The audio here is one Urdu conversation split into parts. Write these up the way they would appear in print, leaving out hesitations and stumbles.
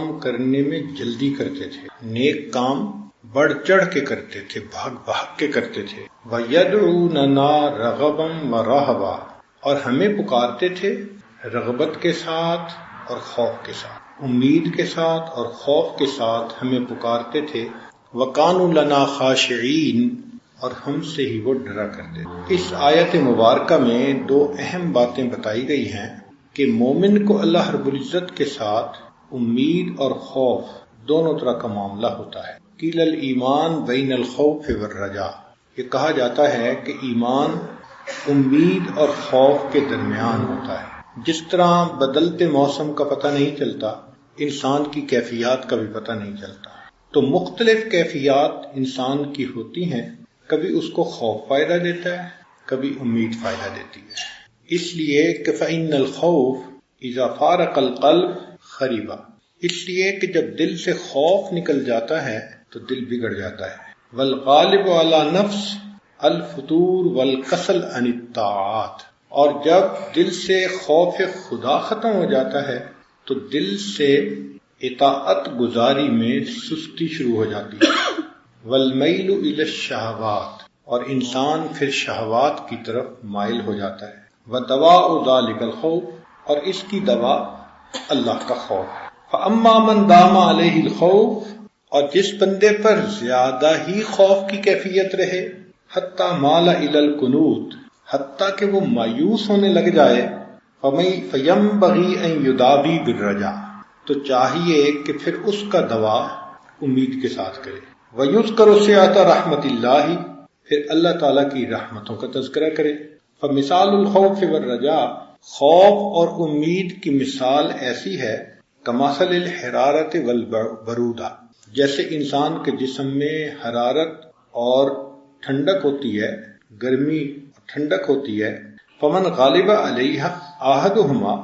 کام کرنے میں جلدی کرتے تھے، نیک کام بڑھ چڑھ کے کرتے تھے، بھاگ بھاگ کے کرتے تھے۔ وَيَدْعُونَنَا رَغَبًا وَرَهَبًا، اور ہمیں پکارتے تھے رغبت کے ساتھ اور خوف کے ساتھ، امید کے ساتھ اور خوف کے ساتھ ہمیں پکارتے تھے۔ وَكَانُوا لَنَا خَاشِعِينَ، اور ہم سے ہی وہ ڈرا کرتے تھے۔ اس آیت مبارکہ میں دو اہم باتیں بتائی گئی ہیں کہ مومن کو اللہ رب العزت کے ساتھ امید اور خوف دونوں طرح کا معاملہ ہوتا ہے۔ قیل الایمان بین الخوف والرجاء، یہ کہا جاتا ہے کہ ایمان امید اور خوف کے درمیان ہوتا ہے۔ جس طرح بدلتے موسم کا پتہ نہیں چلتا، انسان کی کیفیات کا بھی پتہ نہیں چلتا، تو مختلف کیفیات انسان کی ہوتی ہیں، کبھی اس کو خوف فائدہ دیتا ہے، کبھی امید فائدہ دیتی ہے۔ اس لیے کہ فإن الخوف اذا فارق القلب خریبا، اس لیے کہ جب دل سے خوف نکل جاتا ہے تو دل بگڑ جاتا ہے۔ والغالب علی نفس الفتور والکسل عن الطاعات، اور جب دل سے خوف خدا ختم ہو جاتا ہے تو دل سے اطاعت گزاری میں سستی شروع ہو جاتی ہے۔ والمیل الی الشہوات، اور انسان پھر شہوات کی طرف مائل ہو جاتا ہے۔ ودواء ذلک الخوف، اور اس کی دوا اللہ کا خوف ہے۔ فاما من دام علیہ الخوف، اور جس بندے پر زیادہ ہی خوف کی کیفیت رہے، حتی مال الی القنوط، حتیٰ کہ وہ مایوس ہونے لگ جائے، فینبغی ان یداوی بالرجاء، تو چاہیے کہ پھر اس کا دوا امید کے ساتھ کرے۔ وَيُذْكَرُ سِعَةَ رحمت اللہ، پھر اللہ تعالیٰ کی رحمتوں کا تذکرہ کرے۔ فَمِثَالُ الْخَوْفِ وَالرَّجَاءِ، خوف اور امید کی مثال ایسی ہے کَمَثَلِ الْحِرَارَةِ وَالْبَرُودَةِ، جیسے انسان کے جسم میں حرارت اور ٹھنڈک ہوتی ہے، گرمی اور ٹھنڈک ہوتی ہے۔ فَمَنْ غَالِبَ عَلَيْهَا أَحَدُهُمَا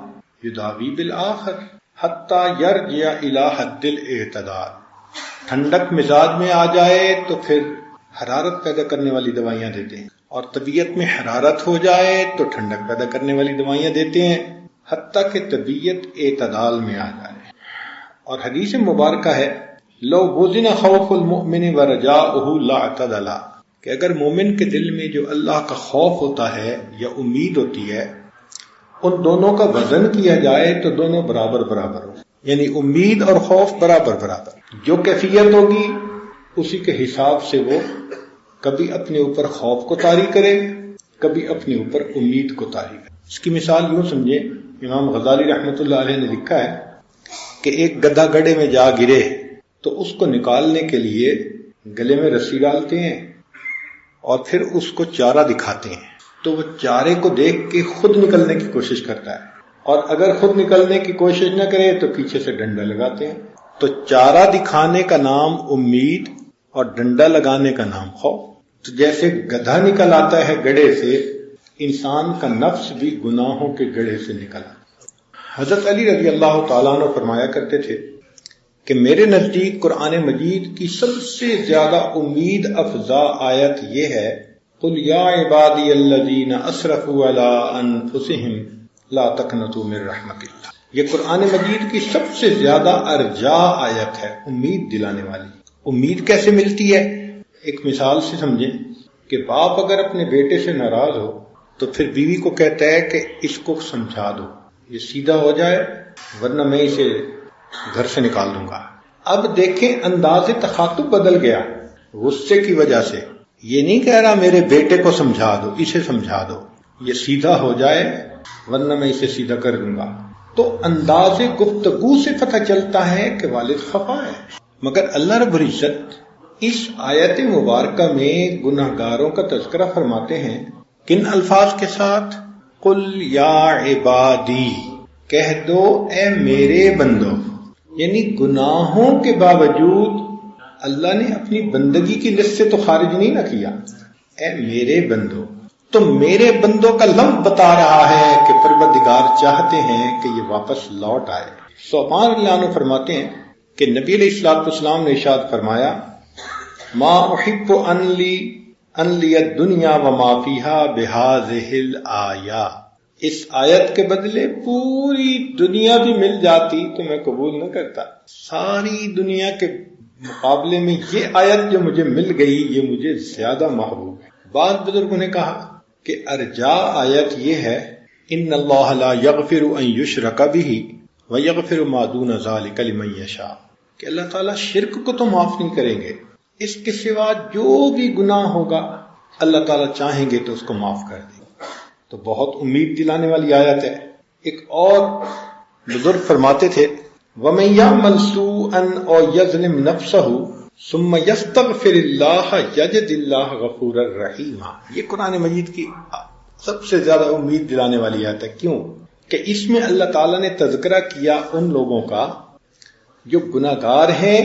يُدَاوِي بِالْآخَرِ حَتَّى يَرْجِعَ إِلَى حَدِّ الْاعْتِدَالِ، ٹھنڈک مزاج میں آ جائے تو پھر حرارت پیدا کرنے والی دوائیاں دیتے ہیں، اور طبیعت میں حرارت ہو جائے تو ٹھنڈک پیدا کرنے والی دوائیاں دیتے ہیں، حتیٰ کہ طبیعت اعتدال میں آ جائے۔ اور حدیث مبارکہ ہے لو وزن خوف المؤمن ورجاؤہ لاعتدلا، کہ اگر مومن کے دل میں جو اللہ کا خوف ہوتا ہے یا امید ہوتی ہے، ان دونوں کا وزن کیا جائے تو دونوں برابر برابر ہو، یعنی امید اور خوف برابر برابر، جو کیفیت ہوگی اسی کے حساب سے وہ کبھی اپنے اوپر خوف کو طاری کرے، کبھی اپنے اوپر امید کو طاری کرے۔ اس کی مثال یوں سمجھیں، امام غزالی رحمۃ اللہ علیہ نے لکھا ہے کہ ایک گدھا گڑھے میں جا گرے تو اس کو نکالنے کے لیے گلے میں رسی ڈالتے ہیں اور پھر اس کو چارہ دکھاتے ہیں، تو وہ چارے کو دیکھ کے خود نکلنے کی کوشش کرتا ہے، اور اگر خود نکلنے کی کوشش نہ کرے تو پیچھے سے ڈنڈا لگاتے ہیں۔ تو چارہ دکھانے کا نام امید اور ڈنڈا لگانے کا نام خوف۔ تو جیسے گدھا نکل آتا ہے گڑھے سے، انسان کا نفس بھی گناہوں کے گڑھے سے نکل آتا ہے۔ حضرت علی رضی اللہ تعالیٰ عنہ فرمایا کرتے تھے کہ میرے نزدیک قرآن مجید کی سب سے زیادہ امید افزا آیت یہ ہے قُلْ يَا عِبَادِيَ الَّذِينَ أَسْرَفُوا عَلَىٰ أَنفُسِهِمْ لَا تَقْنَطُوا مِن رَحْمَتِ اللَّهِ۔ یہ قرآن مجید کی سب سے زیادہ ارجا آیت ہے، امید دلانے والی۔ امید کیسے ملتی ہے؟ ایک مثال سے سمجھیں کہ باپ اگر اپنے بیٹے سے ناراض ہو تو پھر بیوی کو کہتا ہے کہ اس کو سمجھا دو، یہ سیدھا ہو جائے ورنہ میں اسے گھر سے نکال دوں گا۔ اب دیکھیں انداز تخاطب بدل گیا غصے کی وجہ سے، یہ نہیں کہہ رہا میرے بیٹے کو سمجھا دو، اسے سمجھا دو، یہ سیدھا ہو جائے ورنہ میں اسے سیدھا کر دوں گا۔ تو انداز گفتگو سے پتہ چلتا ہے کہ والد خفا ہے۔ مگر اللہ رب العزت اس آیت مبارکہ میں گناہگاروں کا تذکرہ فرماتے ہیں، کن الفاظ کے ساتھ؟ قُلْ يَا عِبَادِي، کہہ دو اے میرے بندو، یعنی گناہوں کے باوجود اللہ نے اپنی بندگی کی لسٹ سے تو خارج نہیں نہ کیا، اے میرے بندو۔ تو میرے بندوں کا لفظ بتا رہا ہے کہ پروردگار چاہتے ہیں کہ یہ واپس لوٹ آئے۔ ثوبان اللہ عنہ فرماتے ہیں کہ نبی علیہ السلام نے ارشاد فرمایا ما احب ان لی الدنیا وما فیہا بہذہ الآیہ، اس آیت کے بدلے پوری دنیا بھی مل جاتی تو میں قبول نہ کرتا. ساری دنیا کے مقابلے میں یہ آیت جو مجھے مل گئی یہ مجھے زیادہ محبوب ہے. بعض بزرگوں نے کہا کہ ارجا آیت یہ ہے ان اللہ لا یغفر ان یشرک بہ ویغفر ما دون ذلک لمن یشاء، کہ اللہ تعالیٰ شرک کو تو معاف نہیں کریں گے، اس کے سوا جو بھی گناہ ہوگا اللہ تعالیٰ چاہیں گے تو اس کو معاف کر دیں گے. تو بہت امید دلانے والی آیت ہے. ایک اور بزرگ فرماتے تھے وَمَن يَعْمَلْ سُوءًا أَوْ يَظْلِمْ نَفْسَهُ ثُمَّ يَسْتَغْفِرِ اللَّهَ يَجِدِ اللَّهَ غَفُورًا رَحِيمًا. یہ قرآن مجید کی سب سے زیادہ امید دلانے والی آیت ہے. کیوں؟ کہ اس میں اللہ تعالیٰ نے تذکرہ کیا ان لوگوں کا جو گناہ گار ہیں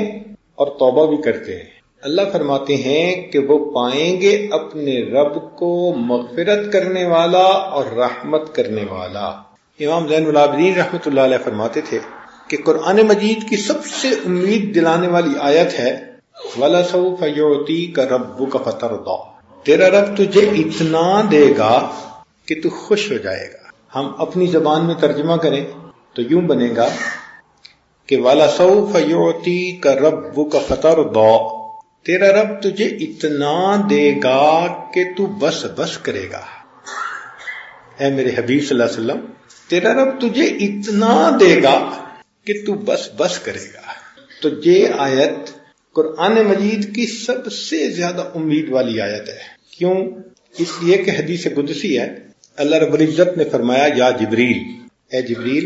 اور توبہ بھی کرتے ہیں. اللہ فرماتے ہیں کہ وہ پائیں گے اپنے رب کو مغفرت کرنے والا اور رحمت کرنے والا. امام زین العابدین رحمۃ اللہ علیہ فرماتے تھے کہ قرآن مجید کی سب سے امید دلانے والی آیت ہے وَلَسَوْفَ يُعْطِيكَ رَبُّكَ فَتَرْضَىٰ، تیرا رب تجھے اتنا دے گا کہ تو خوش ہو جائے گا. ہم اپنی زبان میں ترجمہ کریں تو یوں بنے گا کہ وَلَسَوْفَ يُعْطِيكَ رَبُّكَ فَتَرْضَىٰ، تیرا رب تجھے اتنا دے گا کہ تو بس بس کرے گا. اے میرے حبیب صلی اللہ علیہ وسلم، تیرا رب تجھے اتنا دے گا کہ تو بس بس کرے گا. تو یہ آیت قرآن مجید کی سب سے زیادہ امید والی آیت ہے. کیوں؟ اس لیے کہ حدیث قدسی ہے، اللہ رب العزت نے فرمایا یا جبریل، اے جبریل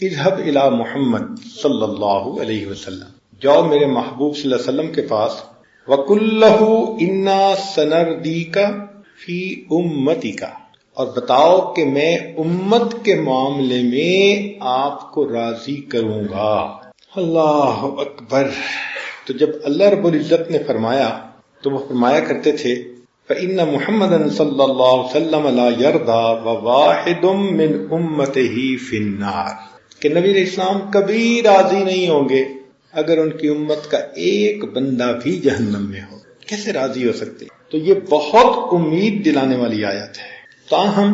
اذهب الى محمد صلی اللہ علیہ وسلم، جاؤ میرے محبوب صلی اللہ علیہ وسلم کے پاس، وَقُلْ لَهُ إِنَّا سَنَرْضِيكَ فِي أُمَّتِكَ، اور بتاؤ کہ میں امت کے معاملے میں آپ کو راضی کروں گا. اللہ اکبر. تو جب اللہ رب العزت نے فرمایا تو وہ فرمایا کرتے تھے فَإِنَّ مُحَمَّدًا صلی اللہ علیہ وسلم لَا يَرْضَىٰ وَوَاحِدٌ مِّنْ أُمَّتِهِ فِي النَّارِ، کہ نبی علیہ السلام کبھی راضی نہیں ہوں گے اگر ان کی امت کا ایک بندہ بھی جہنم میں ہو. کیسے راضی ہو سکتے؟ تو یہ بہت امید دلانے والی آیت ہے. تاہم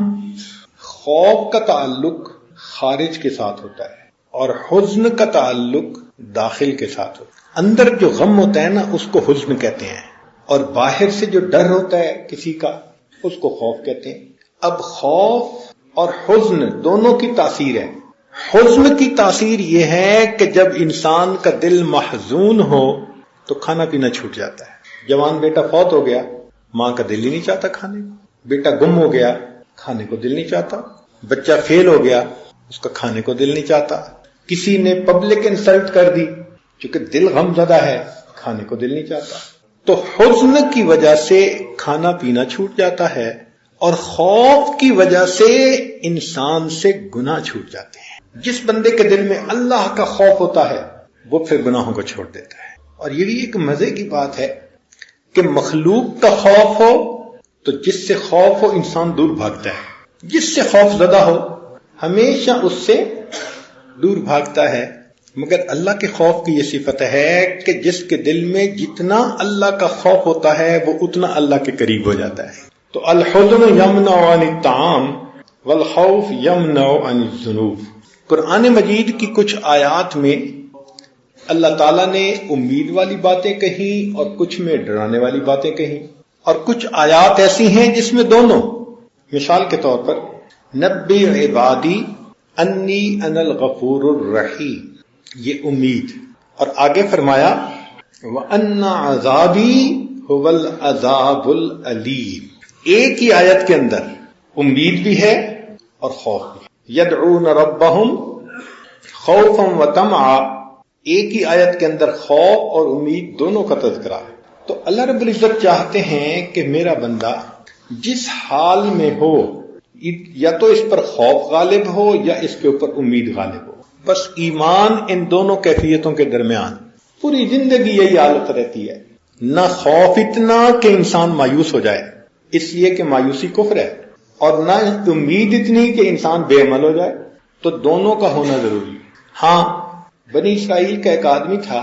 خوف کا تعلق خارج کے ساتھ ہوتا ہے اور حزن کا تعلق داخل کے ساتھ ہوتا ہے. اندر جو غم ہوتا ہے نا اس کو حزن کہتے ہیں، اور باہر سے جو ڈر ہوتا ہے کسی کا اس کو خوف کہتے ہیں. اب خوف اور حزن دونوں کی تاثیر ہے. حزن کی تاثیر یہ ہے کہ جب انسان کا دل محزون ہو تو کھانا پینا چھوٹ جاتا ہے. جوان بیٹا فوت ہو گیا، ماں کا دل ہی نہیں چاہتا کھانے کو. بیٹا گم ہو گیا، کھانے کو دل نہیں چاہتا. بچہ فیل ہو گیا، اس کا کھانے کو دل نہیں چاہتا. کسی نے پبلک انسلٹ کر دی، چونکہ دل غم زدہ ہے، کھانے کو دل نہیں چاہتا. تو حزن کی وجہ سے کھانا پینا چھوٹ جاتا ہے اور خوف کی وجہ سے انسان سے گناہ چھوٹ جاتے ہیں. جس بندے کے دل میں اللہ کا خوف ہوتا ہے وہ پھر گناہوں کو چھوڑ دیتا ہے. اور یہ بھی ایک مزے کی بات ہے کہ مخلوق کا خوف ہو تو جس سے خوف ہو انسان دور بھاگتا ہے، جس سے خوف زدہ ہو ہمیشہ اس سے دور بھاگتا ہے. مگر اللہ کے خوف کی یہ صفت ہے کہ جس کے دل میں جتنا اللہ کا خوف ہوتا ہے وہ اتنا اللہ کے قریب ہو جاتا ہے. تو الحزن یمنع عن الطعام والخوف یمنع عن الذنوب. قرآن مجید کی کچھ آیات میں اللہ تعالیٰ نے امید والی باتیں کہیں اور کچھ میں ڈرانے والی باتیں کہیں، اور کچھ آیات ایسی ہیں جس میں دونوں. مثال کے طور پر نبی عبادی انی انا الغفور الرحیم، یہ امید. اور آگے فرمایا وَأَنَّ عَذَابِي هُوَ الْعَذَابُ الْأَلِيمُ. ایک ہی آیت کے اندر امید بھی ہے اور خوف بھی. يَدْعُونَ رَبَّهُمْ خَوْفًا وَطَمَعًا، ایک ہی آیت کے اندر خوف اور امید دونوں کا تذکرہ ہے. تو اللہ رب العزت چاہتے ہیں کہ میرا بندہ جس حال میں ہو یا تو اس پر خوف غالب ہو یا اس کے اوپر امید غالب ہو. بس ایمان ان دونوں کیفیتوں کے درمیان پوری زندگی یہی حالت رہتی ہے. نہ خوف اتنا کہ انسان مایوس ہو جائے اس لیے کہ مایوسی کفر ہے، اور نہ امید اتنی کہ انسان بے عمل ہو جائے. تو دونوں کا ہونا ضروری ہے. ہاں، بنی اسرائیل کا ایک آدمی تھا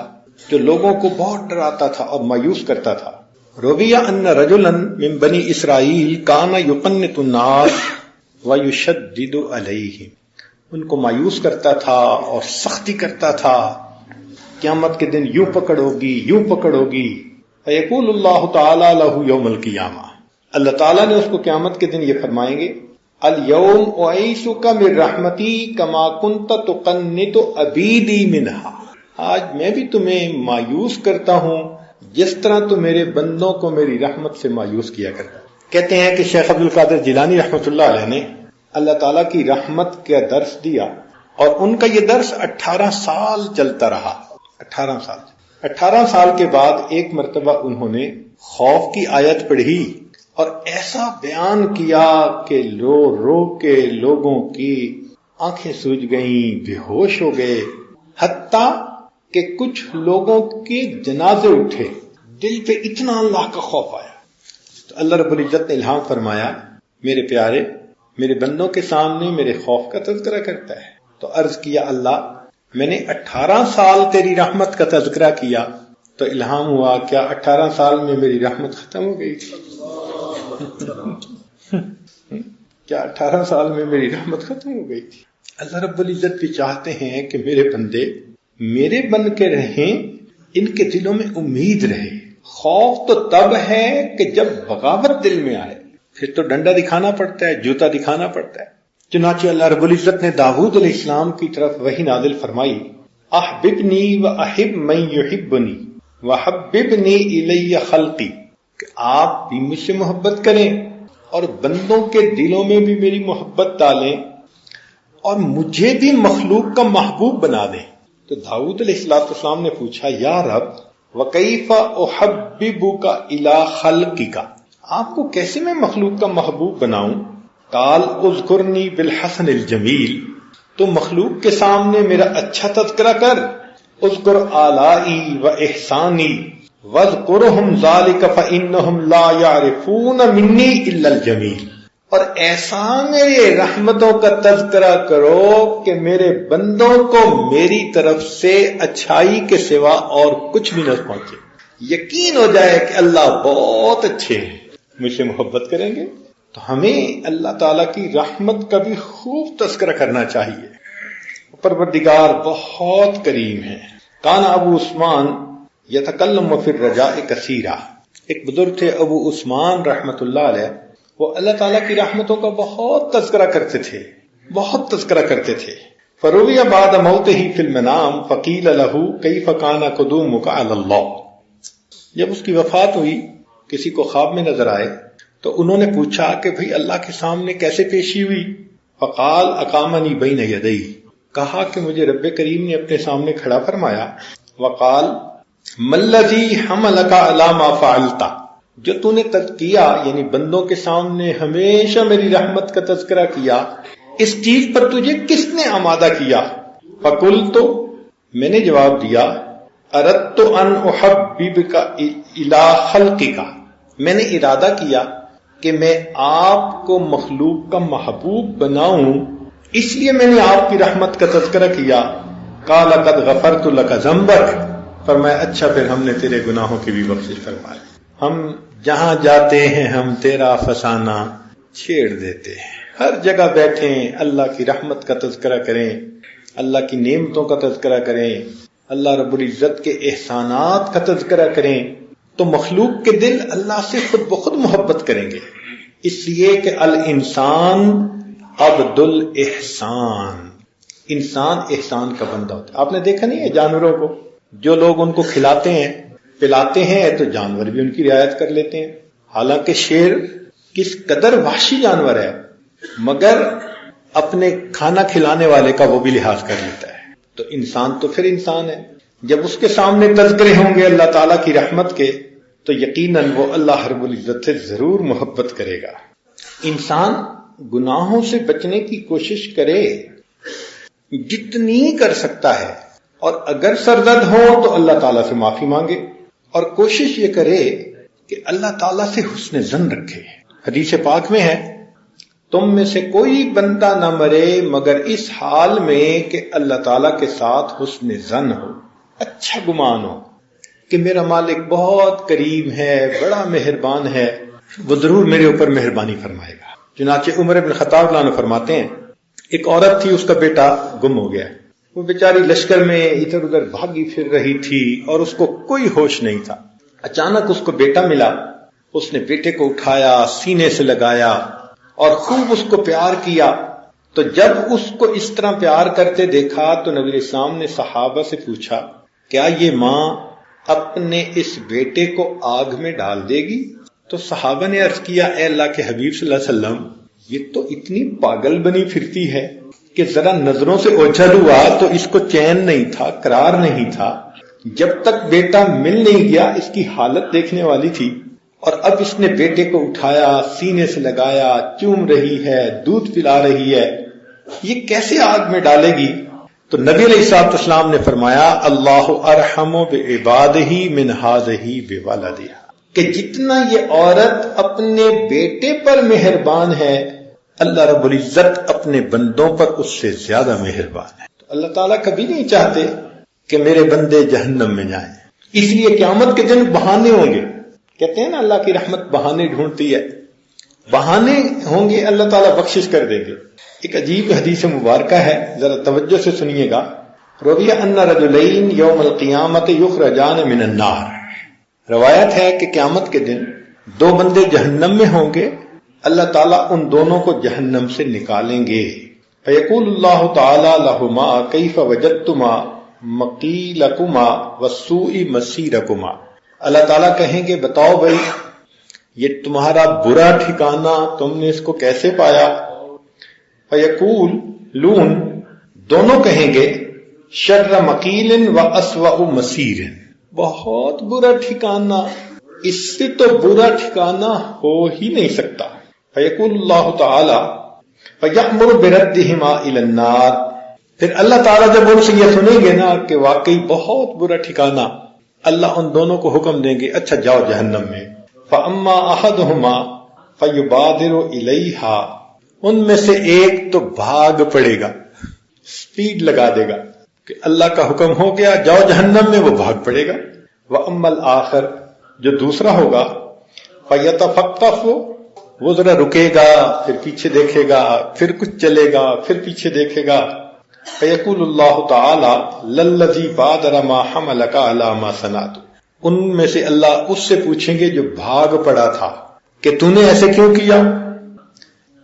جو لوگوں کو بہت ڈراتا تھا اور مایوس کرتا تھا. رویہ ان رجلا من بنی اسرائیل کان یقنط الناس وَيُشَدِّدُ عَلَيْهِمْ، ان کو مایوس کرتا تھا اور سختی کرتا تھا، قیامت کے دن یوں پکڑ ہوگی یوں پکڑ ہوگی. فَيَقُولُ اللَّهُ تَعَالَى لَهُ يَوْمَ الْقِيَامَةِ، اللہ تعالیٰ نے اس کو قیامت کے دن یہ فرمائیں گے، الْيَوْمَ أُعِيذُكَ مِن رَحْمَتِي كَمَا كُنْتَ تُقَنِّطُ عَبِيدِي مِنْهَا، آج میں بھی تمہیں مایوس کرتا ہوں جس طرح تو میرے بندوں کو میری رحمت سے مایوس کیا کرتا. کہتے ہیں کہ شیخ عبد القادر جیلانی رحمۃ اللہ علیہ نے اللہ تعالیٰ کی رحمت کا درس دیا، اور ان کا یہ درس 18 سال چلتا رہا. 18 سال کے بعد ایک مرتبہ انہوں نے خوف کی آیت پڑھی اور ایسا بیان کیا کہ رو رو کے لوگوں کی آنکھیں سوج گئیں، بے ہوش ہو گئے، حتیٰ کہ کچھ لوگوں کے جنازے اٹھے. دل پہ اتنا اللہ کا خوف آیا. تو اللہ رب العزت نے الہام فرمایا، میرے پیارے میرے بندوں کے سامنے میرے خوف کا تذکرہ کرتا ہے. تو عرض کیا، اللہ میں نے 18 سال تیری رحمت کا تذکرہ کیا، تو الہام ہوا کیا 18 سال میں میری رحمت ختم ہو گئی تھی؟ کیا 18 سال میں میری رحمت ختم ہو گئی تھی؟ اللہ رب العزت بھی چاہتے ہیں کہ میرے بندے میرے بن کے رہیں، ان کے دلوں میں امید رہے. خوف تو تب ہے کہ جب بغاوت دل میں آئے، پھر تو ڈنڈا دکھانا پڑتا ہے، جوتا دکھانا پڑتا ہے. چنانچہ اللہ رب العزت نے داؤد علیہ السلام کی طرف وحی نازل فرمائی، احببنی واحب من یحبنی وحببنی الی خلقی، کہ آپ بھی مجھ سے محبت کریں اور بندوں کے دلوں میں بھی میری محبت ڈالیں اور مجھے بھی مخلوق کا محبوب بنا دیں. تو داؤد علیہ السلام نے پوچھا، یا رب وکیف احببک الی خلقک، آپ کو کیسے میں مخلوق کا محبوب بناؤں؟ قال اذکرنی بالحسن الجمیل، تو مخلوق کے سامنے میرا اچھا تذکرہ کر. اذکر آلائی و احسانی واذکرہم ذالک فانہم لا یعرفون منی الا الجمیل، اور احسان میرے رحمتوں کا تذکرہ کرو کہ میرے بندوں کو میری طرف سے اچھائی کے سوا اور کچھ بھی نہ پہنچے. یقین ہو جائے کہ اللہ بہت اچھے ہیں، مجھ سے محبت کریں گے. تو ہمیں اللہ تعالیٰ کی رحمت کا بھی خوب تذکرہ کرنا چاہیے. پروردگار بہت کریم ہے. کان ابو عثمان یتکلم فی الرجاء کثیرا، ایک بزرگ تھے ابو عثمان رحمت اللہ علیہ، وہ اللہ تعالیٰ کی رحمتوں کا بہت تذکرہ کرتے تھے، بہت تذکرہ کرتے تھے. فروی بعد موتہ فی المنام فقیل لہ کیف کان قدومک علی اللہ، جب اس کی وفات ہوئی کسی کو خواب میں نظر آئے تو انہوں نے پوچھا کہ بھئی اللہ کے سامنے کیسے پیشی ہوئی؟ فقال اقامنی بین یدی، کہا کہ مجھے رب کریم نے اپنے سامنے کھڑا فرمایا. وقال ملذی حملک علی ما فعلت، جو تو نے کیا، یعنی بندوں کے سامنے ہمیشہ میری رحمت کا تذکرہ کیا، اس چیز پر تجھے کس نے آمادہ کیا؟ فقلت، میں نے جواب دیا، اردت ان احببک الی خلقک، میں نے ارادہ کیا کہ میں آپ کو مخلوق کا محبوب بناؤں، اس لیے میں نے آپ کی رحمت کا تذکرہ کیا. قال قد غفرت لک ذنبک، فرمایا اچھا پھر ہم نے تیرے گناہوں کی بھی بخشش فرمائی. ہم جہاں جاتے ہیں ہم تیرا فسانہ چھیڑ دیتے ہیں، ہر جگہ بیٹھیں اللہ کی رحمت کا تذکرہ کریں، اللہ کی نعمتوں کا تذکرہ کریں، اللہ رب العزت کے احسانات کا تذکرہ کریں، تو مخلوق کے دل اللہ سے خود بخود محبت کریں گے. اس لیے کہ الانسان عبد الاحسان، انسان احسان کا بندہ ہوتا ہے. آپ نے دیکھا نہیں ہے جانوروں کو، جو لوگ ان کو کھلاتے ہیں پلاتے ہیں تو جانور بھی ان کی رعایت کر لیتے ہیں. حالانکہ شیر کس قدر وحشی جانور ہے، مگر اپنے کھانا کھلانے والے کا وہ بھی لحاظ کر لیتا ہے. تو انسان تو پھر انسان ہے. جب اس کے سامنے تذکرے ہوں گے اللہ تعالیٰ کی رحمت کے تو یقیناً وہ اللہ رب العزت سے ضرور محبت کرے گا. انسان گناہوں سے بچنے کی کوشش کرے جتنی کر سکتا ہے، اور اگر سرزد ہو تو اللہ تعالیٰ سے معافی مانگے، اور کوشش یہ کرے کہ اللہ تعالیٰ سے حسن ظن رکھے. حدیث پاک میں ہے، تم میں سے کوئی بندہ نہ مرے مگر اس حال میں کہ اللہ تعالیٰ کے ساتھ حسن ظن ہو، اچھا گمان ہو کہ میرا مالک بہت کریم ہے، بڑا مہربان ہے، وہ ضرور میرے اوپر مہربانی فرمائے گا. چنانچہ عمر بن خطاب رضی اللہ عنہ فرماتے ہیں ایک عورت تھی، اس کا بیٹا گم ہو گیا، وہ بیچاری لشکر میں ادھر ادھر بھاگی پھر رہی تھی اور اس کو کوئی ہوش نہیں تھا۔ اچانک اس کو بیٹا ملا، اس نے بیٹے کو اٹھایا، سینے سے لگایا اور خوب اس کو پیار کیا۔ تو جب اس کو اس طرح پیار کرتے دیکھا تو نبی علیہ السلام نے صحابہ سے پوچھا کیا یہ ماں اپنے اس بیٹے کو آگ میں ڈال دے گی؟ تو صحابہ نے عرض کیا اے اللہ کے حبیب صلی اللہ علیہ وسلم، یہ تو اتنی پاگل بنی پھرتی ہے کہ ذرا نظروں سے اوجھل ہوا تو اس کو چین نہیں تھا، قرار نہیں تھا، جب تک بیٹا مل نہیں گیا اس کی حالت دیکھنے والی تھی، اور اب اس نے بیٹے کو اٹھایا، سینے سے لگایا، چوم رہی ہے، دودھ پلا رہی ہے، یہ کیسے آگ میں ڈالے گی؟ تو نبی علیہ الصلوۃ والسلام نے فرمایا اللہ ارحم بعبادہ من ھذہ بولدہا، کہ جتنا یہ عورت اپنے بیٹے پر مہربان ہے اللہ رب العزت اپنے بندوں پر اس سے زیادہ مہربان ہے۔ تو اللہ تعالیٰ کبھی نہیں چاہتے کہ میرے بندے جہنم میں جائیں، اس لیے قیامت کے دن بہانے ہوں گے۔ کہتے ہیں نا اللہ کی رحمت بہانے ڈھونڈتی ہے، بہانے ہوں گے، اللہ تعالیٰ بخشش کر دیں گے۔ ایک عجیب حدیث مبارکہ ہے، ذرا توجہ سے سنیے گا۔ روی ان رجلین یوم القیامت یخرجان من النار، روایت ہے کہ قیامت کے دن دو بندے جہنم میں ہوں گے، اللہ تعالیٰ ان دونوں کو جہنم سے نکالیں گے۔ فیقول اللہ تعالیٰ لہما کیف وجدتما مقیلکما وسوء مسیرکما، اللہ تعالیٰ کہیں گے بتاؤ بھائی یہ تمہارا برا ٹھکانہ تم نے اس کو کیسے پایا؟ فیقول لون، دونوں کہیں گے شر مقیل و اسوأ مسیر، بہت برا ٹھکانہ، اس سے تو برا ٹھکانہ ہو ہی نہیں سکتا۔ فیقول اللہ تعالی فیأمر بردہما الی النار، پھر اللہ تعالیٰ جب ان سے یہ سنیں گے نا کہ واقعی بہت برا ٹھکانہ، اللہ ان دونوں کو حکم دیں گے اچھا جاؤ جہنم میں۔ فاما احدہما فیبادر الیہا، ان میں سے ایک تو بھاگ پڑے گا، سپیڈ لگا دے گا کہ اللہ کا حکم ہو گیا جاؤ جہنم میں، وہ بھاگ پڑے گا۔ وَأَمَّا الْآخَرُ، جو دوسرا ہوگا، فَيَتَفَقَّفُ، وہ ذرا رکے گا، پھر پیچھے دیکھے گا، پھر کچھ چلے گا، پھر پیچھے دیکھے گا۔ فَيَقُولُ اللَّهُ تَعَالَى لَلَّذِي بَادَرَ مَا حَمَلَكَ عَلَى مَا صَنَعْتُ، ان میں سے اللہ اس سے پوچھیں گے جو بھاگ پڑا تھا کہ تو نے ایسے کیوں کیا؟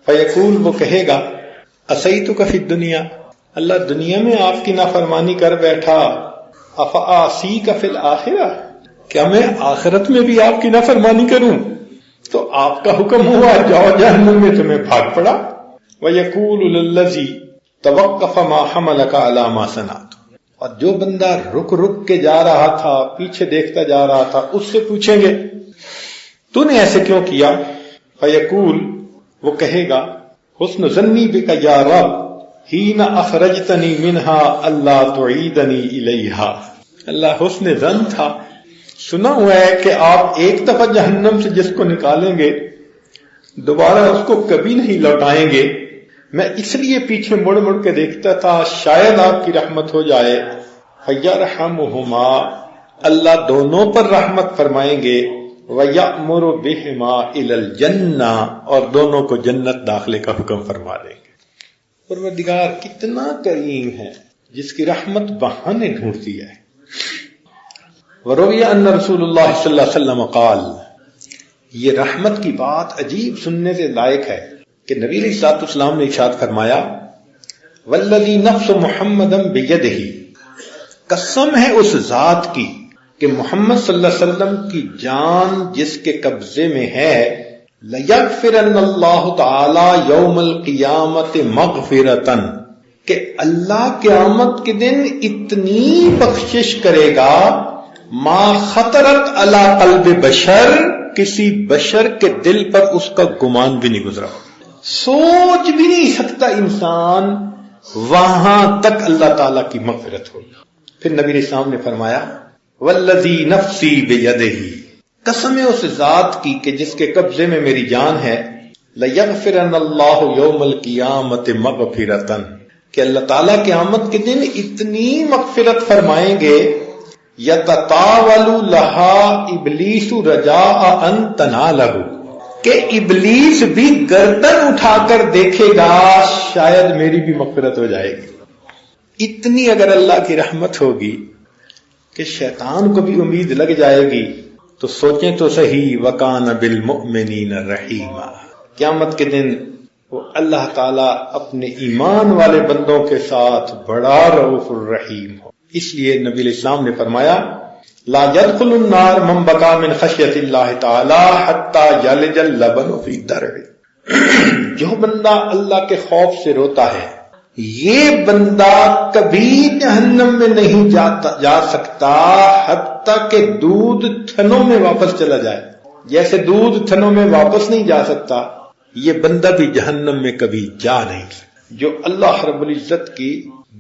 فیقول، وہ کہے گا عصیتک فی الدنیا، اللہ دنیا میں آپ کی نافرمانی کر بیٹھا، افاعصیک فی الآخرہ، کیا میں آخرت میں بھی آپ کی نافرمانی کروں؟ تو آپ کا حکم ہوا جاؤ جہنم میں، تمہیں بھاگ پڑا۔ ویقول للذی توقف ما حملک علی ما صنعت، اور جو بندہ رک رک کے جا رہا تھا، پیچھے دیکھتا جا رہا تھا، اس سے پوچھیں گے تو نے ایسے کیوں کیا؟ فیقول، وہ کہے گا حسن ظنی بک یا رب حین اخرجتنی منہا اللہ تعیدنی الیہا، اللہ حسن ظن تھا، سنا ہوا ہے کہ آپ ایک دفعہ جہنم سے جس کو نکالیں گے دوبارہ اس کو کبھی نہیں لوٹائیں گے، میں اس لیے پیچھے مڑ مڑ کے دیکھتا تھا شاید آپ کی رحمت ہو جائے۔ فیرحمہما، اللہ دونوں پر رحمت فرمائیں گے، وَيَأْمُرُ بِهِمَا إِلَى الْجَنَّةِ، اور دونوں کو جنت داخلے کا حکم فرما دیں گے۔ پروردگار کتنا کریم ہے جس کی رحمت بہانے ڈھونڈتی ہے۔ وَرُوِيَ أَنَّ رسول اللہ صلی اللہ علیہ وسلم قال، یہ رحمت کی بات عجیب سننے سے لائق ہے کہ نبی علیہ الصلوۃ والسلام نے ارشاد فرمایا وَالَّذِي نَفْسُ مُحَمَّدًا بِيَدِهِ، قسم ہے اس ذات کی کہ محمد صلی اللہ علیہ وسلم کی جان جس کے قبضے میں ہے، لَيَغْفِرَنَّ اللَّهُ تَعَالَى يَوْمَ الْقِيَامَةِ مَغْفِرَةً، کہ اللہ قیامت کے دن اتنی بخشش کرے گا ما خطرت علی قلب بشر، کسی بشر کے دل پر اس کا گمان بھی نہیں گزرا، سوچ بھی نہیں سکتا انسان، وہاں تک اللہ تعالیٰ کی مغفرت ہوگی۔ پھر نبی علیہ السلام نے فرمایا والذی نفسی بیدہ، قسم ہے اس ذات کی کہ جس کے قبضے میں میری جان ہے، لیغفرن اللہ یوم القیامت مغفرۃ، کہ اللہ تعالیٰ قیامت کے دن اتنی مغفرت فرمائیں گے، یتطاول لہا ابلیس رجاء ان تنالہ، کہ ابلیس بھی گردن اٹھا کر دیکھے گا شاید میری بھی مغفرت ہو جائے گی۔ اتنی اگر اللہ کی رحمت ہوگی کہ شیطان کو بھی امید لگ جائے گی تو سوچیں تو صحیح، وَكَانَ بِالْمُؤْمِنِينَ رَحِيمًا، قیامت کے دن وہ اللہ تعالیٰ اپنے ایمان والے بندوں کے ساتھ بڑا رؤوف الرحیم ہو۔ اس لیے نبی علیہ السلام نے فرمایا لا يدخل النار من بكى من خشیت اللہ تعالی حتى يلج اللبن في الدرع، جو بندہ اللہ کے خوف سے روتا ہے یہ بندہ کبھی جہنم میں نہیں جا سکتا حتیٰ کہ دودھ تھنوں میں واپس چلا جائے۔ جیسے دودھ تھنوں میں واپس نہیں جا سکتا، یہ بندہ بھی جہنم میں کبھی جا نہیں سکتا جو اللہ رب العزت کی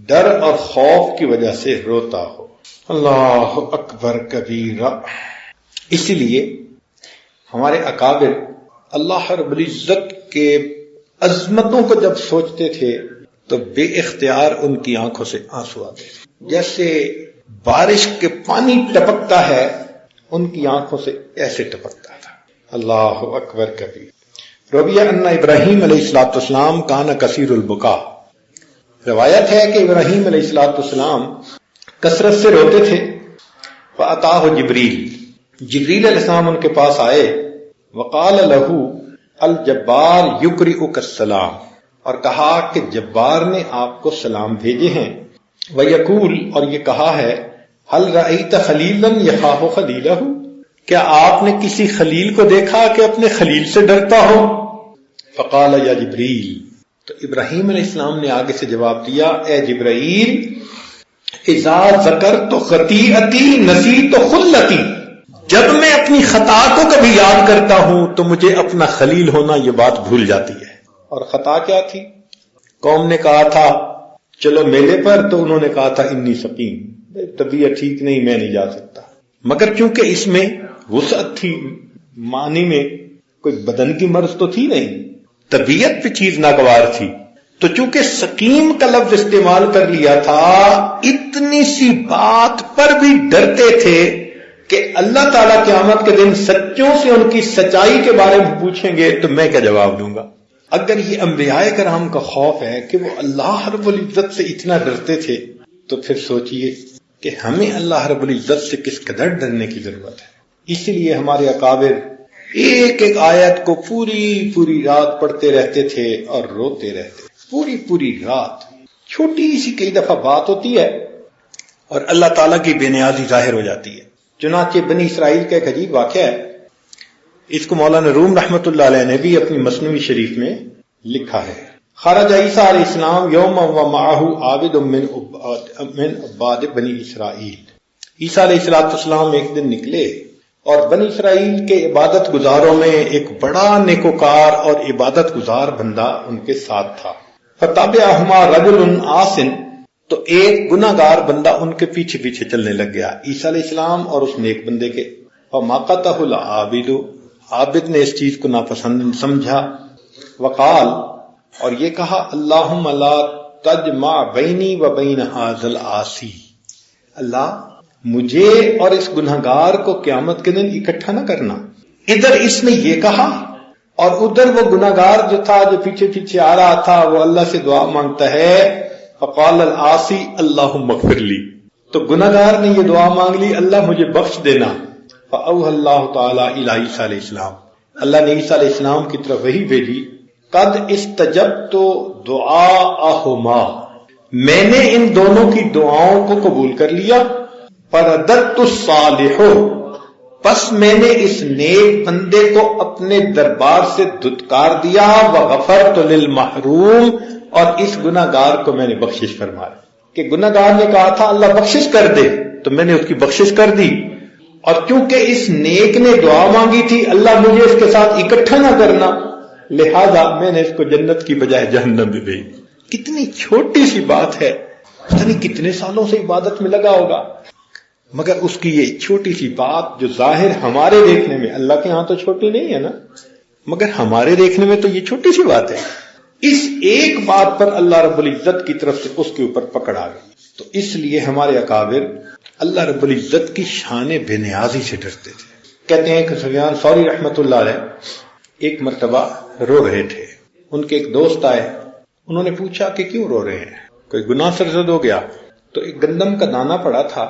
ڈر اور خوف کی وجہ سے روتا ہو۔ اللہ اکبر کبیرہ۔ اسی لیے ہمارے اکابر اللہ رب العزت کے عظمتوں کو جب سوچتے تھے تو بے اختیار ان کی آنکھوں سے آنسو آتے تھے، جیسے بارش کے پانی ٹپکتا ہے ان کی آنکھوں سے ایسے ٹپکتا تھا۔ اللہ اکبر کبیر۔ رویہ ان ابراہیم علیہ السلام کان کثیر البکا، روایت ہے کہ ابراہیم علیہ السلام کثرت سے روتے تھے۔ فأتاہ جبریل، جبریل علیہ السلام ان کے پاس آئے، وقال لہ الجبار یقرئک السلام، اور کہا کہ جبار نے آپ کو سلام بھیجے ہیں، ویقول، اور یہ کہا ہے هل رأیت خلیلا یخاف خلیلہ، کیا آپ نے کسی خلیل کو دیکھا کہ اپنے خلیل سے ڈرتا ہو؟ فقال یا جبریل، تو ابراہیم علیہ السلام نے آگے سے جواب دیا، اے جبرائیل، اذا ذکرت خطیئتی نسیت خلتی، جب میں اپنی خطا کو کبھی یاد کرتا ہوں تو مجھے اپنا خلیل ہونا یہ بات بھول جاتی ہے۔ اور خطا کیا تھی؟ قوم نے کہا تھا چلو میلے پر، تو انہوں نے کہا تھا انی سقیم، طبیعت ٹھیک نہیں، میں نہیں جا سکتا، مگر چونکہ اس میں وسعت تھی، معنی میں کوئی بدن کی مرض تو تھی نہیں، طبیعت پہ چیز ناگوار تھی، تو چونکہ سقیم کا لفظ استعمال کر لیا تھا، اتنی سی بات پر بھی ڈرتے تھے کہ اللہ تعالیٰ قیامت کے دن سچوں سے ان کی سچائی کے بارے میں پوچھیں گے تو میں کیا جواب دوں گا۔ اگر یہ انبیاء کرام کا خوف ہے کہ وہ اللہ رب العزت سے اتنا ڈرتے تھے، تو پھر سوچئے کہ ہمیں اللہ رب العزت سے کس قدر ڈرنے کی ضرورت ہے۔ اسی لیے ہمارے اکابر ایک ایک آیت کو پوری رات پڑھتے رہتے تھے اور روتے رہتے، پوری رات۔ چھوٹی سی کئی دفعہ بات ہوتی ہے اور اللہ تعالیٰ کی بے نیازی ظاہر ہو جاتی ہے۔ چنانچہ بنی اسرائیل کا ایک عجیب واقعہ ہے، اس کو مولانا روم رحمۃ اللہ علیہ نے بھی اپنی مثنوی شریف میں لکھا ہے۔ خرج عیسیٰ علیہ السلام یوم ومعہ عابد من عباد بنی اسرائیل، عیسیٰ علیہ السلام ایک دن نکلے اور بنی اسرائیل کے عبادت گزاروں میں ایک بڑا نیکوکار اور عبادت گزار بندہ ان کے ساتھ تھا۔ فتابعہما رجل عاصٍ، تو ایک گناہگار بندہ ان کے پیچھے چلنے لگ گیا عیسیٰ علیہ السلام اور اس نیک بندے کے۔ فمقتہ العابد، عابد نے اس چیز کو ناپسند سمجھا، وقال، اور یہ کہا، اللہم لا تجمع بینی و بین ھذا العاصی، اللہ مجھے اور اس گنہگار کو قیامت کے دن اکٹھا نہ کرنا۔ ادھر اس نے یہ کہا اور ادھر وہ گنہگار جو تھا، جو پیچھے آ رہا تھا، وہ اللہ سے دعا مانگتا ہے، فقال العاصی اللہم اغفر لی، تو گنہگار نے یہ دعا مانگ لی، اللہ مجھے بخش دینا۔ فاوحى اللہ تعالی الی عیسیٰ علیہ السلام، اللہ نے عیسیٰ علیہ السلام کی طرف وحی بھیجی، قد استجبت دعاءہما، میں نے ان دونوں کی دعاؤں کو قبول کر لیا، فرددت الصالح، پس میں نے اس نیک بندے کو اپنے دربار سے دھتکار دیا، وغفرت للمحروم، اور اس گناہگار کو میں نے بخشش فرمایا۔ کہ گناہگار نے کہا تھا اللہ بخشش کر دے، تو میں نے اس کی بخشش کر دی، اور کیونکہ اس نیک نے دعا مانگی تھی اللہ مجھے اس کے ساتھ اکٹھا نہ کرنا، لہذا میں نے اس کو جنت کی بجائے جہنم میں بھیج۔ کتنی چھوٹی سی بات ہے، پتہ نہیں کتنے سالوں سے عبادت میں لگا ہوگا، مگر اس کی یہ چھوٹی سی بات جو ظاہر ہمارے دیکھنے میں، اللہ کے ہاں تو چھوٹی نہیں ہے نا، مگر ہمارے دیکھنے میں تو یہ چھوٹی سی بات ہے، اس ایک بات پر اللہ رب العزت کی طرف سے اس کے اوپر پکڑ آ گئی۔ تو اس لیے ہمارے اکابر اللہ رب العزت کی شان بے نیازی سے ڈرتے تھے۔ کہتے ہیں کہ سفیان ثوری رحمۃ اللہ علیہ ایک مرتبہ رو رہے تھے. ان کے ایک دوست آئے, انہوں نے پوچھا کہ کیوں رو رہے ہیں, کوئی گناہ سرزد ہو گیا؟ تو ایک گندم کا دانہ پڑا تھا,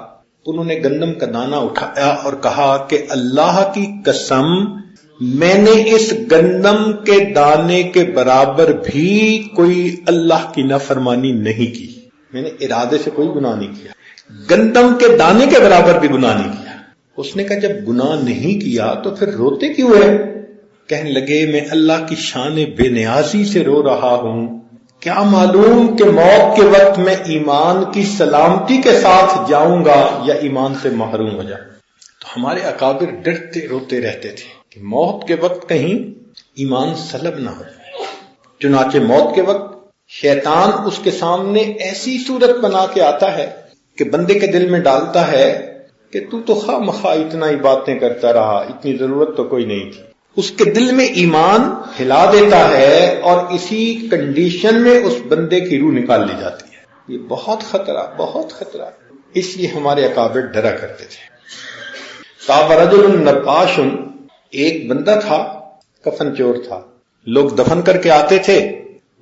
انہوں نے گندم کا دانہ اٹھایا اور کہا کہ اللہ کی قسم میں نے اس گندم کے دانے کے برابر بھی کوئی اللہ کی نافرمانی نہیں کی, میں نے ارادے سے کوئی گناہ نہیں کیا, گندم کے دانے کے برابر بھی گناہ نہیں کیا. اس نے کہا جب گناہ نہیں کیا تو پھر روتے کیوں ہے؟ کہنے لگے میں اللہ کی شان بے نیازی سے رو رہا ہوں, کیا معلوم کہ موت کے وقت میں ایمان کی سلامتی کے ساتھ جاؤں گا یا ایمان سے محروم ہو جاؤں. تو ہمارے اکابر ڈرتے روتے رہتے تھے کہ موت کے وقت کہیں ایمان سلب نہ ہو جائے. چنانچہ موت کے وقت شیطان اس کے سامنے ایسی صورت بنا کے آتا ہے کہ بندے کے دل میں ڈالتا ہے کہ تو خواہ مخواہ اتنا ہی باتیں کرتا رہا, اتنی ضرورت تو کوئی نہیں تھی. اس کے دل میں ایمان ہلا دیتا ہے اور اسی کنڈیشن میں اس بندے کی روح نکال لی جاتی ہے. یہ بہت خطرہ, بہت خطرہ. اس لیے ہمارے اکابر ڈرا کرتے تھے. تاب رجل نباش, ایک بندہ تھا کفن چور تھا, لوگ دفن کر کے آتے تھے,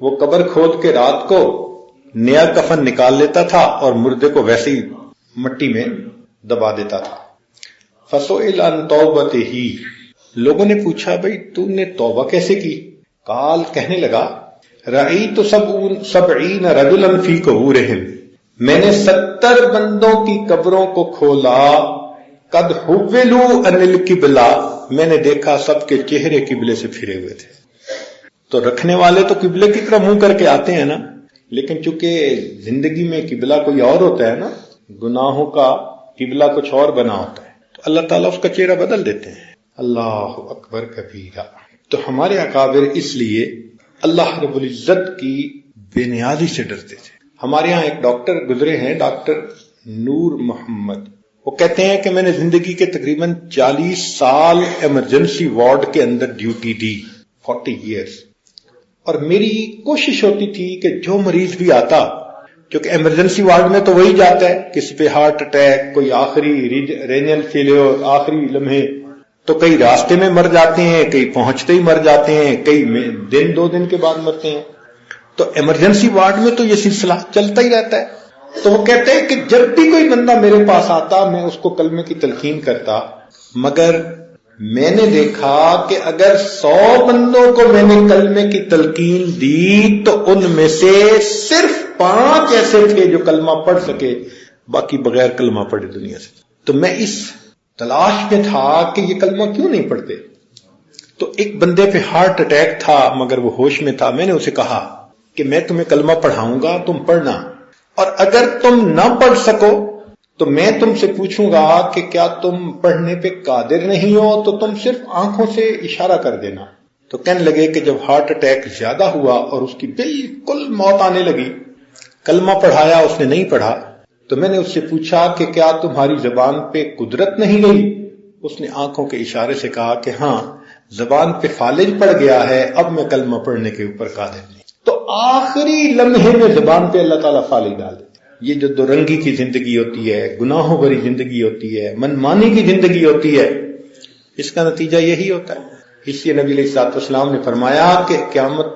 وہ قبر کھود کے رات کو نیا کفن نکال لیتا تھا اور مردے کو ویسے ہی مٹی میں دبا دیتا تھا. فسئل عن توبتہ, لوگوں نے پوچھا بھئی تو نے توبہ کیسے کی؟ قال, کہنے لگا رأیت 70 رجلا فی قبورہم, میں نے 70 بندوں کی قبروں کو کھولا, قد حولوا عن القبلہ, میں نے دیکھا سب کے چہرے قبلے سے پھرے ہوئے تھے. تو رکھنے والے تو قبلے کی طرف منہ کر کے آتے ہیں نا, لیکن چونکہ زندگی میں قبلہ کوئی اور ہوتا ہے نا, گناہوں کا قبلہ کچھ اور بنا ہوتا ہے, تو اللہ تعالیٰ اس کا چہرہ بدل دیتے ہیں. اللہ اکبر کبیرہ. تو ہمارے اکابر اس لیے اللہ رب العزت کی بے نیازی سے ڈرتے تھے. ہمارے یہاں ایک ڈاکٹر گزرے ہیں, ڈاکٹر نور محمد, وہ کہتے ہیں کہ میں نے زندگی کے تقریباً 40 سال ایمرجنسی وارڈ کے اندر ڈیوٹی دی, 40 ایئرس, اور میری کوشش ہوتی تھی کہ جو مریض بھی آتا, کیونکہ ایمرجنسی وارڈ میں تو وہی جاتا ہے, کسی پہ ہارٹ اٹیک, کوئی آخری رینل فیلیور, آخری لمحے, تو کئی راستے میں مر جاتے ہیں, کئی پہنچتے ہی مر جاتے ہیں, کئی 2 دن کے بعد مرتے ہیں. تو ایمرجنسی وارڈ میں تو یہ سلسلہ چلتا ہی رہتا ہے. تو وہ کہتے ہیں کہ جب بھی کوئی بندہ میرے پاس آتا میں اس کو کلمے کی تلقین کرتا, مگر میں نے دیکھا کہ اگر 100 بندوں کو میں نے کلمے کی تلقین دی تو ان میں سے صرف 5 ایسے تھے جو کلمہ پڑھ سکے, باقی بغیر کلمہ پڑھے دنیا سے. تو میں اس تلاش میں تھا کہ یہ کلمہ کیوں نہیں پڑھتے. تو ایک بندے پہ ہارٹ اٹیک تھا مگر وہ ہوش میں تھا. میں نے اسے کہا کہ میں تمہیں کلمہ پڑھاؤں گا, تم پڑھنا, اور اگر تم نہ پڑھ سکو تو میں تم سے پوچھوں گا کہ کیا تم پڑھنے پہ قادر نہیں ہو, تو تم صرف آنکھوں سے اشارہ کر دینا. تو کہنے لگے کہ جب ہارٹ اٹیک زیادہ ہوا اور اس کی بالکل موت آنے لگی, کلمہ پڑھایا, اس نے نہیں پڑھا, تو میں نے اس سے پوچھا کہ کیا تمہاری زبان پہ قدرت نہیں گئی؟ اس نے آنکھوں کے اشارے سے کہا کہ ہاں, زبان پہ فالج پڑ گیا ہے, اب میں کلمہ پڑھنے کے اوپر قادر نہیں. تو آخری لمحے میں زبان پہ اللہ تعالیٰ فالج ڈال دیتے. یہ جو دو رنگی کی زندگی ہوتی ہے, گناہوں بھری زندگی ہوتی ہے, من مانی کی زندگی ہوتی ہے, اس کا نتیجہ یہی ہوتا ہے. اس لیے نبی علیہ الصلوۃ والسلام نے فرمایا کہ قیامت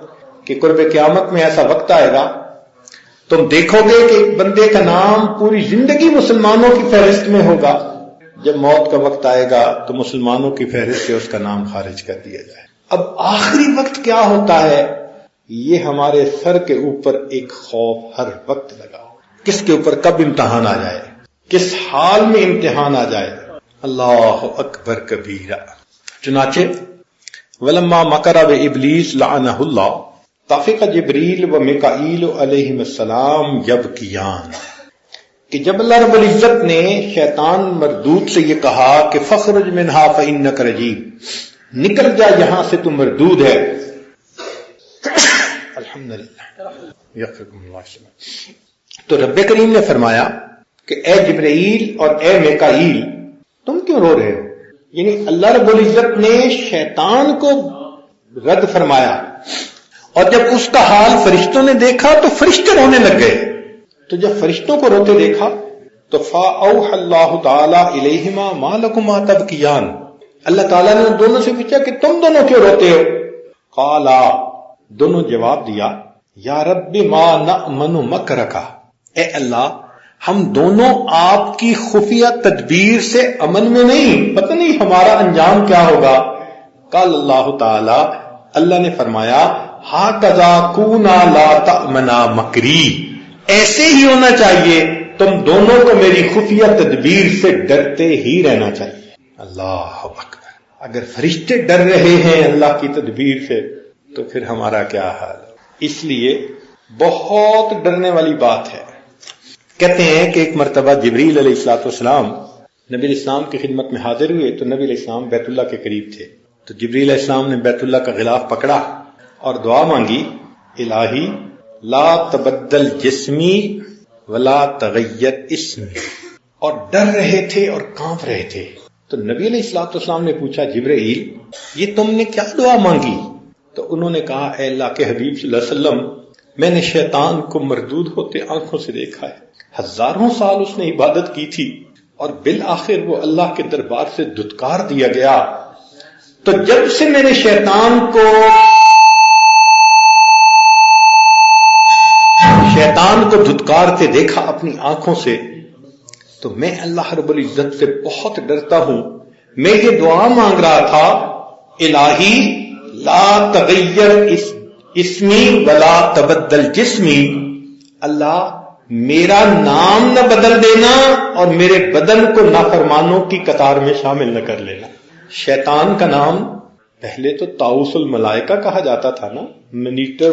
کے قرب قیامت میں ایسا وقت آئے گا, تم دیکھو گے کہ ایک بندے کا نام پوری زندگی مسلمانوں کی فہرست میں ہوگا, جب موت کا وقت آئے گا تو مسلمانوں کی فہرست سے اس کا نام خارج کر دیا جائے. اب آخری وقت کیا ہوتا ہے, یہ ہمارے سر کے اوپر ایک خوف ہر وقت لگا, کس کے اوپر کب امتحان آ جائے, کس حال میں امتحان آ جائے. اللہ اکبر کبیرہ. چنانچہ ولما مکر بابلیس لعنہ اللہ طفق جبریل و میکائیل علیہم السلام یبکیان, کہ جب اللہ رب العزت نے شیطان مردود سے یہ کہا کہ فخرج منہا فانک رجیم, نکل جا یہاں سے تو مردود ہے. الحمدللہ یغفرکم اللہ. تو رب کریم نے فرمایا کہ اے جبرائیل اور اے میکائیل تم کیوں رو رہے ہو. یعنی اللہ رب العزت نے شیطان کو رد فرمایا, اور جب اس کا حال فرشتوں نے دیکھا تو فرشتے رونے لگ گئے. تو جب فرشتوں کو روتے دیکھا تو فاوحى اللہ تعالی الیہما ما لکما تبکیان, اللہ تعالیٰ نے دونوں سے پوچھا کہ تم دونوں کیوں روتے ہو. قالا، دونوں جواب دیا، یا رب ما نأمن مکرک، اے اللہ ہم دونوں آپ کی خفیہ تدبیر سے امن میں نہیں، پتہ نہیں ہمارا انجام کیا ہوگا۔ قال اللہ تعالی، اللہ نے فرمایا، ہاکذا کونا لا تأمنا مکری، ایسے ہی ہونا چاہیے، تم دونوں کو میری خفیہ تدبیر سے ڈرتے ہی رہنا چاہیے۔ اللہ اکبر، اگر فرشتے ڈر رہے ہیں اللہ کی تدبیر سے تو پھر ہمارا کیا حال ہے؟ اس لیے بہت ڈرنے والی بات ہے۔ کہتے ہیں کہ ایک مرتبہ جبریل علیہ السلام نبی علیہ السلام کی خدمت میں حاضر ہوئے تو نبی علیہ السلام بیت اللہ کے قریب تھے، تو جبریل علیہ السلام نے بیت اللہ کا غلاف پکڑا اور دعا مانگی، الہی لا تبدل جسمی ولا تغیر اسمی، اور ڈر رہے تھے اور کانپ رہے تھے۔ تو نبی علیہ السلام نے پوچھا، جبرائیل یہ تم نے کیا دعا مانگی؟ تو انہوں نے کہا، اے اللہ کے حبیب صلی اللہ علیہ وسلم، میں نے شیطان کو مردود ہوتے آنکھوں سے دیکھا ہے، ہزاروں سال اس نے عبادت کی تھی اور بالآخر وہ اللہ کے دربار سے دھتکار دیا گیا۔ تو جب سے میں نے شیطان کو دھتکارتے دیکھا اپنی آنکھوں سے، تو میں اللہ رب العزت سے بہت ڈرتا ہوں۔ میں یہ دعا مانگ رہا تھا، الہی لا تغیر اسمی ولا تبدل جسمی، اللہ میرا نام نہ بدل دینا اور میرے بدن کو نافرمانوں کی قطار میں شامل نہ کر لینا۔ شیطان کا نام پہلے تو طاؤس الملائکہ کہا جاتا تھا نا، منیٹر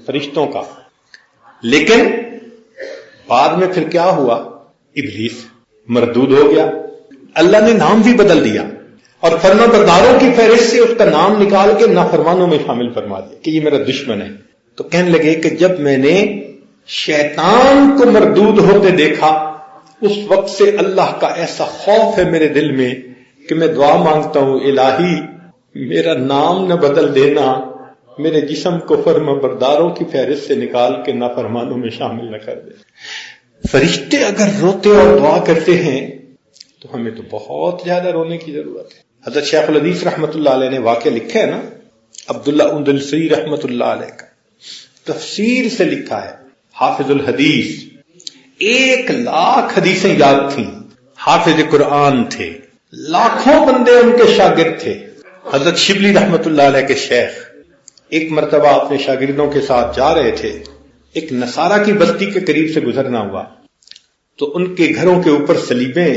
فرشتوں کا، لیکن بعد میں پھر کیا ہوا؟ ابلیس مردود ہو گیا، اللہ نے نام بھی بدل دیا اور فرما برداروں کی فہرست سے اس کا نام نکال کے نافرمانوں میں شامل فرما دیا کہ یہ میرا دشمن ہے۔ تو کہنے لگے کہ جب میں نے شیطان کو مردود ہوتے دیکھا، اس وقت سے اللہ کا ایسا خوف ہے میرے دل میں کہ میں دعا مانگتا ہوں، الہی میرا نام نہ بدل دینا، میرے جسم کو فرما برداروں کی فہرست سے نکال کے نافرمانوں میں شامل نہ کر دے۔ فرشتے اگر روتے اور دعا کرتے ہیں تو ہمیں تو بہت زیادہ رونے کی ضرورت ہے۔ حضرت شیخ الحدیث رحمۃ اللہ علیہ نے واقعہ لکھا ہے نا، عبداللہ اندلسی رحمۃ اللہ علیہ کا، تفسیر سے لکھا ہے، حافظ الحدیث 1,00,000 حدیثیں یاد تھیں، حافظ قرآن تھے، لاکھوں بندے ان کے شاگرد تھے۔ حضرت شبلی رحمۃ اللہ علیہ کے شیخ ایک مرتبہ اپنے شاگردوں کے ساتھ جا رہے تھے، ایک نصارہ کی بستی کے قریب سے گزرنا ہوا، تو ان کے گھروں کے اوپر صلیبیں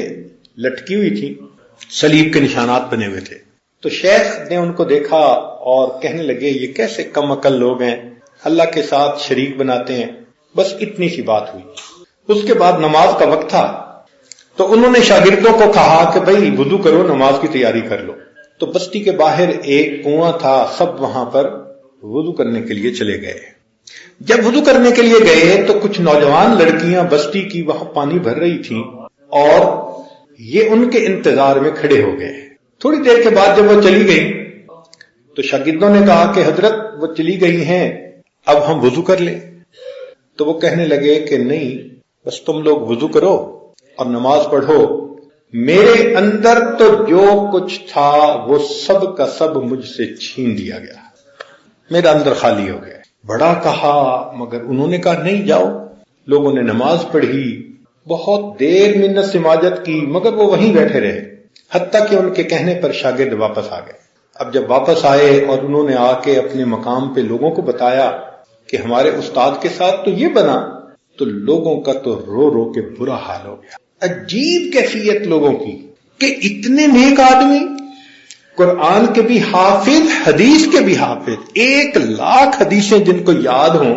لٹکی ہوئی تھیں، صلیب کے نشانات بنے ہوئے تھے۔ تو شیخ نے ان کو دیکھا اور کہنے لگے، یہ کیسے کم عقل لوگ ہیں، اللہ کے ساتھ شریک بناتے ہیں۔ بس اتنی سی بات ہوئی۔ اس کے بعد نماز کا وقت تھا، تو انہوں نے شاگردوں کو کہا کہ بھئی وضو کرو، نماز کی تیاری کر لو۔ تو بستی کے باہر ایک کنواں تھا، سب وہاں پر وضو کرنے کے لیے چلے گئے۔ جب وضو کرنے کے لیے گئے تو کچھ نوجوان لڑکیاں بستی کی وہاں پانی بھر رہی تھیں اور یہ ان کے انتظار میں کھڑے ہو گئے۔ تھوڑی دیر کے بعد جب وہ چلی گئی تو شاگردوں نے کہا کہ حضرت وہ چلی گئی ہیں، اب ہم وضو کر لیں۔ تو وہ کہنے لگے کہ نہیں، بس تم لوگ وضو کرو اور نماز پڑھو، میرے اندر تو جو کچھ تھا وہ سب کا سب مجھ سے چھین دیا گیا، میرا اندر خالی ہو گیا۔ بڑا کہا مگر انہوں نے کہا نہیں، جاؤ۔ لوگوں نے نماز پڑھی، بہت دیر منت سماجت کی، مگر وہ وہیں بیٹھے رہے، حتیٰ کہ ان کے کہنے پر شاگرد واپس آ گئے۔ اب جب واپس آئے اور انہوں نے آ کے اپنے مقام پہ لوگوں کو بتایا کہ ہمارے استاد کے ساتھ تو یہ بنا، تو لوگوں کا تو رو رو کے برا حال ہو گیا۔ عجیب کیفیت لوگوں کی کہ اتنے نیک آدمی، قرآن کے بھی حافظ، حدیث کے بھی حافظ، 1,00,000 حدیثیں جن کو یاد ہوں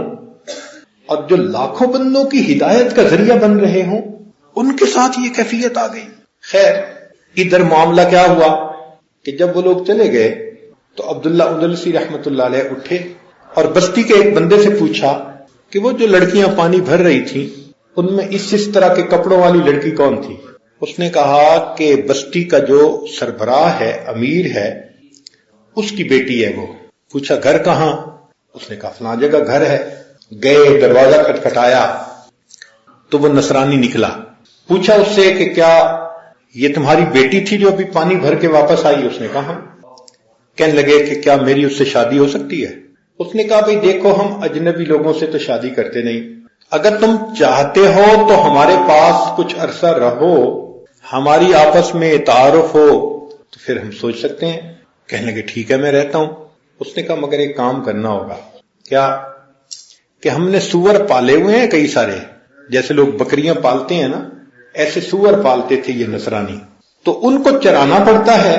اور جو لاکھوں بندوں کی ہدایت کا ذریعہ بن رہے ہوں، ان کے ساتھ یہ کیفیت آ گئی۔ خیر، ادھر معاملہ کیا ہوا کہ جب وہ لوگ چلے گئے تو عبداللہ اندلسی رحمۃ اللہ علیہ اٹھے اور بستی کے ایک بندے سے پوچھا کہ وہ جو لڑکیاں پانی بھر رہی تھیں ان میں اس طرح کے کپڑوں والی لڑکی کون تھی؟ اس نے کہا کہ بستی کا جو سربراہ ہے، امیر ہے، اس کی بیٹی ہے وہ۔ پوچھا گھر کہاں؟ اس نے کہا فلاں جگہ گھر ہے۔ گئے، دروازہ کھٹکھٹایا تو وہ نصرانی نکلا۔ پوچھا اس سے کہ کیا یہ تمہاری بیٹی تھی جو ابھی پانی بھر کے واپس آئی؟ اس نے کہا کہنے لگے کہ کیا میری اس سے شادی ہو سکتی ہے؟ اس نے کہا بھئی دیکھو ہم اجنبی لوگوں سے تو شادی کرتے نہیں، اگر تم چاہتے ہو تو ہمارے پاس کچھ عرصہ رہو، ہماری آپس میں تعارف ہو تو پھر ہم سوچ سکتے ہیں۔ کہنے لگے ٹھیک ہے میں رہتا ہوں۔ اس نے کہا مگر ایک کام کرنا ہوگا۔ کیا؟ کہ ہم نے سور پالے ہوئے ہیں کئی سارے، جیسے لوگ بکریاں پالتے ہیں نا، ایسے سور پالتے تھے یہ نصرانی، تو ان کو چرانا پڑتا ہے،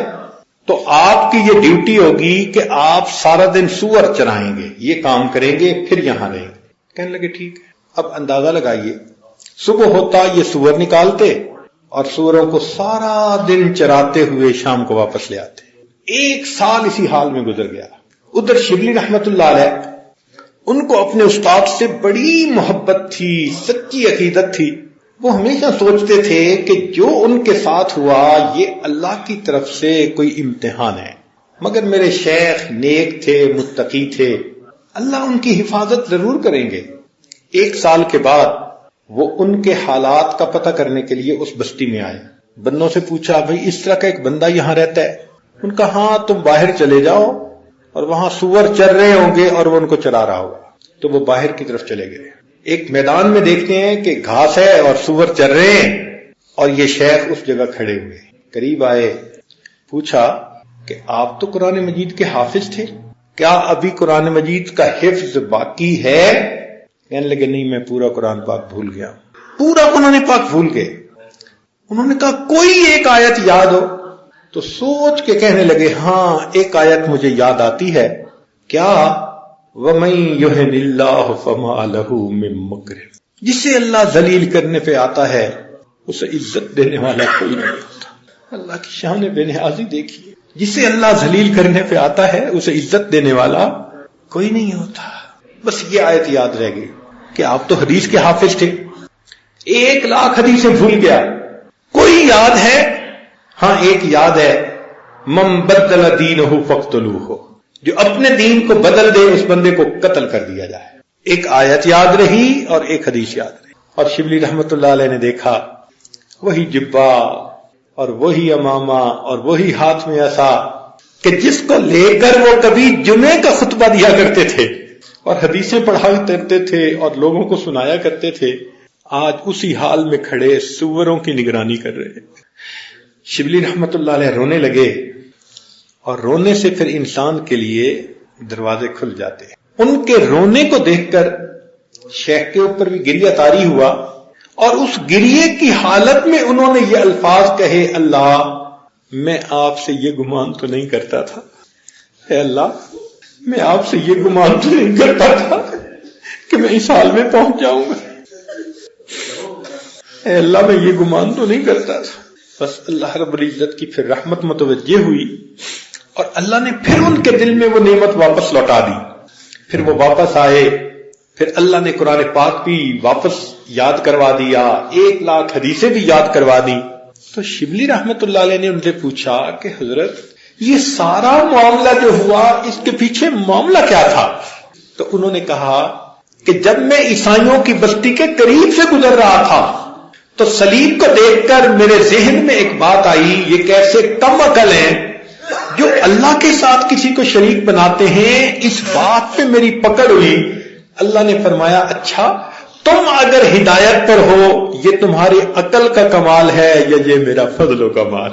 تو آپ کی یہ ڈیوٹی ہوگی کہ آپ سارا دن سور چرائیں گے، یہ کام کریں گے، پھر یہاں رہیں گے۔ کہنے لگے ٹھیک ہے۔ اب اندازہ لگائیے، صبح ہوتا یہ سور نکالتے اور سوروں کو سارا دن چراتے ہوئے شام کو واپس لے آتے۔ 1 سال اسی حال میں گزر گیا۔ ادھر شبلی رحمت اللہ علیہ، ان کو اپنے استاد سے بڑی محبت تھی، سچی عقیدت تھی، وہ ہمیشہ سوچتے تھے کہ جو ان کے ساتھ ہوا یہ اللہ کی طرف سے کوئی امتحان ہے، مگر میرے شیخ نیک تھے، متقی تھے، اللہ ان کی حفاظت ضرور کریں گے۔ 1 سال کے بعد وہ ان کے حالات کا پتہ کرنے کے لیے اس بستی میں آئے۔ بندوں سے پوچھا بھئی اس طرح کا ایک بندہ یہاں رہتا ہے؟ ان کا ہاں تم باہر چلے جاؤ اور وہاں سور چر رہے ہوں گے اور وہ ان کو چرا رہا ہوگا۔ تو وہ باہر کی طرف چلے گئے۔ ایک میدان میں دیکھتے ہیں کہ گھاس ہے اور سور چر رہے ہیں، اور یہ شیخ اس جگہ کھڑے ہوئے، قریب آئے، پوچھا کہ آپ تو قرآن مجید کے حافظ تھے، کیا ابھی قرآن مجید کا حفظ باقی ہے؟ کہنے لگے نہیں میں پورا قرآن پاک بھول گیا۔ پورا قرآن پاک بھول گئے۔ انہوں نے کہا کوئی ایک آیت یاد ہو؟ تو سوچ کے کہنے لگے ہاں ایک آیت مجھے یاد آتی ہے۔ کیا؟ وَمَن يُهِنِ اللَّهُ فَمَا لَهُ مِن مُّكْرِمٍ، جسے اللہ ذلیل کرنے پہ آتا ہے اسے عزت دینے والا کوئی نہیں ہوتا۔ اللہ کی شان بے نیازی دیکھیے، جسے اللہ ذلیل کرنے پہ آتا ہے اسے عزت دینے والا کوئی نہیں ہوتا۔ بس یہ آیت یاد رہ گئی کہ آپ تو حدیث کے حافظ تھے، 1,00,000 حدیثیں بھول گیا، کوئی یاد ہے؟ ہاں ایک یاد ہے، من بدل دینہ فاقتلوہ، جو اپنے دین کو بدل دے اس بندے کو قتل کر دیا جائے۔ ایک آیت یاد رہی اور ایک حدیث یاد رہی۔ اور شبلی رحمت اللہ علیہ نے دیکھا وہی جبہ اور وہی امامہ اور وہی ہاتھ میں عصا کہ جس کو لے کر وہ کبھی جمعے کا خطبہ دیا کرتے تھے اور حدیثیں پڑھایا کرتے تھے اور لوگوں کو سنایا کرتے تھے، آج اسی حال میں کھڑے سوروں کی نگرانی کر رہے۔ شبلی رحمت اللہ علیہ رونے لگے، اور رونے سے پھر انسان کے لیے دروازے کھل جاتے ہیں۔ ان کے رونے کو دیکھ کر شیخ کے اوپر بھی گریہ طاری ہوا، اور اس گریے کی حالت میں انہوں نے یہ الفاظ کہے، اللہ میں آپ سے یہ گمان تو نہیں کرتا تھا، اے اللہ میں آپ سے یہ گمان تو نہیں کرتا تھا کہ میں اس حال میں پہنچ جاؤں گا، اے اللہ میں یہ گمان تو نہیں کرتا تھا۔ بس اللہ رب العزت کی پھر رحمت متوجہ ہوئی، اور اللہ نے پھر ان کے دل میں وہ نعمت واپس لوٹا دی۔ پھر وہ واپس آئے، پھر اللہ نے قرآن پاک بھی واپس یاد کروا دیا، 1,00,000 حدیثیں بھی یاد کروا دی۔ تو شبلی رحمت اللہ علیہ نے ان سے پوچھا کہ حضرت یہ سارا معاملہ جو ہوا اس کے پیچھے معاملہ کیا تھا؟ تو انہوں نے کہا کہ جب میں عیسائیوں کی بستی کے قریب سے گزر رہا تھا تو صلیب کو دیکھ کر میرے ذہن میں ایک بات آئی، یہ کیسے کم عقل ہیں جو اللہ کے ساتھ کسی کو شریک بناتے ہیں۔ اس بات پہ میری پکڑ ہوئی۔ اللہ نے فرمایا اچھا تم اگر ہدایت پر ہو یہ تمہاری عقل کا کمال ہے یا یہ میرا فضل و کمال؟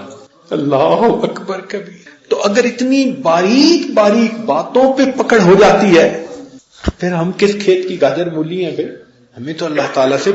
اللہ اکبر کبیر۔ تو اگر اتنی باریک باریک باتوں پہ پکڑ ہو جاتی ہے تو پھر ہم کس کھیت کی گاجر مولی ہیں؟ پھر ہمیں تو اللہ تعالیٰ سے